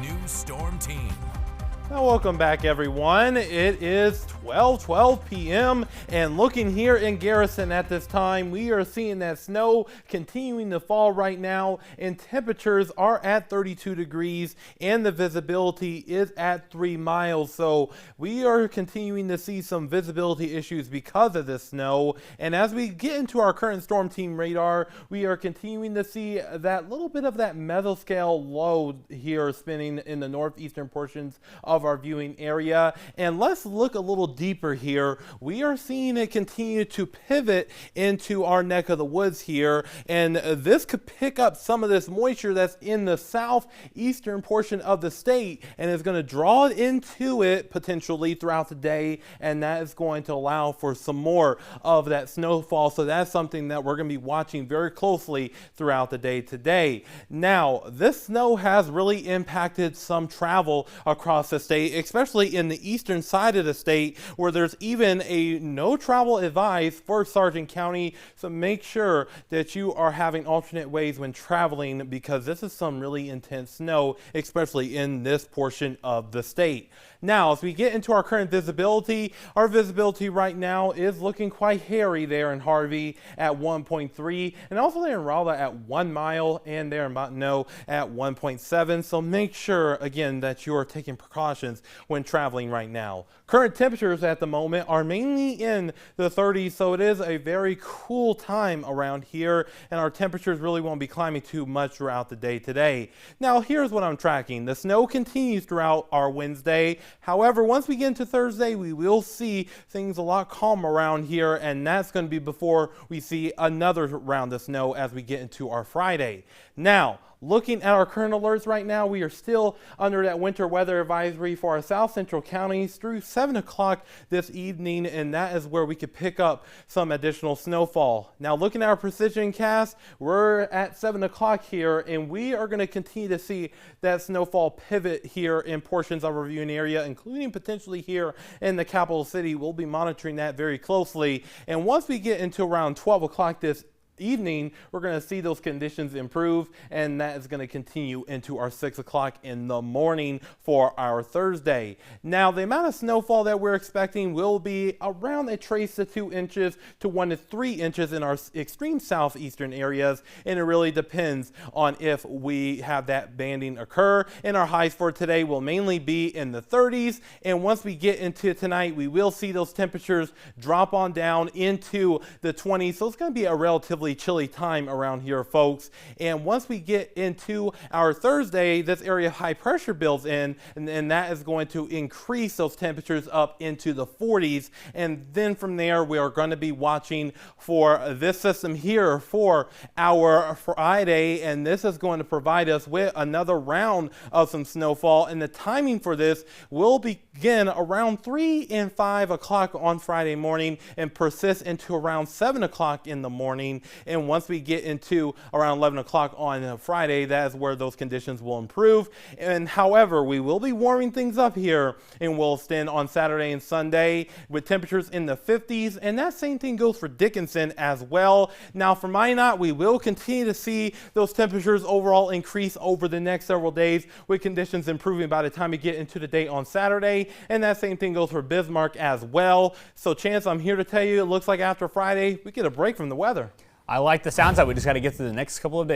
News Storm Team. Now, welcome back, everyone. It is 12 p.m. and looking here in Garrison at this time, we are seeing that snow continuing to fall right now, and temperatures are at 32 degrees and the visibility is at 3 miles. So we are continuing to see some visibility issues because of this snow. And as we get into our current storm team radar, we are continuing to see that little bit of that mesoscale low here spinning in the northeastern portions of our viewing area. And let's look a little deeper here. We are seeing it continue to pivot into our neck of the woods here, and this could pick up some of this moisture that's in the southeastern portion of the state and is going to draw it into it potentially throughout the day, and that is going to allow for some more of that snowfall. So that's something that we're going to be watching very closely throughout the day today. Now, this snow has really impacted some travel across the state, especially in the eastern side of the state, where there's even a no travel advised for Sargent County. So make sure that you are having alternate ways when traveling, because this is some really intense snow, especially in this portion of the state. Now, as we get into our current visibility, our visibility right now is looking quite hairy there in Harvey at 1.3, and also there in Rolla at 1 mile, and there in Bottineau at 1.7. So make sure, again, that you are taking precautions when traveling right now. Current temperatures at the moment are mainly in the 30s, so it is a very cool time around here, and our temperatures really won't be climbing too much throughout the day today. Now, here's what I'm tracking. The snow continues throughout our Wednesday. However, once we get into Thursday, we will see things a lot calmer around here, and that's going to be before we see another round of snow as we get into our Friday. Now, looking at our current alerts right now, we are still under that winter weather advisory for our south central counties through 7 o'clock this evening, and that is where we could pick up some additional snowfall. Now, looking at our precision cast, we're at 7 o'clock here, and we are going to continue to see that snowfall pivot here in portions of our viewing area, including potentially here in the capital city. We'll be monitoring that very closely, and once we get into around 12 o'clock this evening, we're going to see those conditions improve, and that is going to continue into our 6 o'clock in the morning for our Thursday. Now, the amount of snowfall that we're expecting will be around a trace to 2 inches to 1 to 3 inches in our extreme southeastern areas, and it really depends on if we have that banding occur. And our highs for today will mainly be in the 30s, and once we get into tonight, we will see those temperatures drop on down into the 20s, so it's going to be a relatively chilly time around here, folks. And once we get into our Thursday, this area of high pressure builds in, and that is going to increase those temperatures up into the 40s. And then from there, we are going to be watching for this system here for our Friday, and this is going to provide us with another round of some snowfall. And the timing for this will begin around 3 and 5 o'clock on Friday morning and persist into around 7 o'clock in the morning. And once we get into around 11 o'clock on Friday, that is where those conditions will improve. And however, we will be warming things up here in Williston on Saturday and Sunday with temperatures in the 50s. And that same thing goes for Dickinson as well. Now, for Minot, we will continue to see those temperatures overall increase over the next several days, with conditions improving by the time we get into the day on Saturday. And that same thing goes for Bismarck as well. So, Chance, I'm here to tell you, it looks like after Friday, we get a break from the weather. I like the sounds of it. We just got to get through the next couple of days.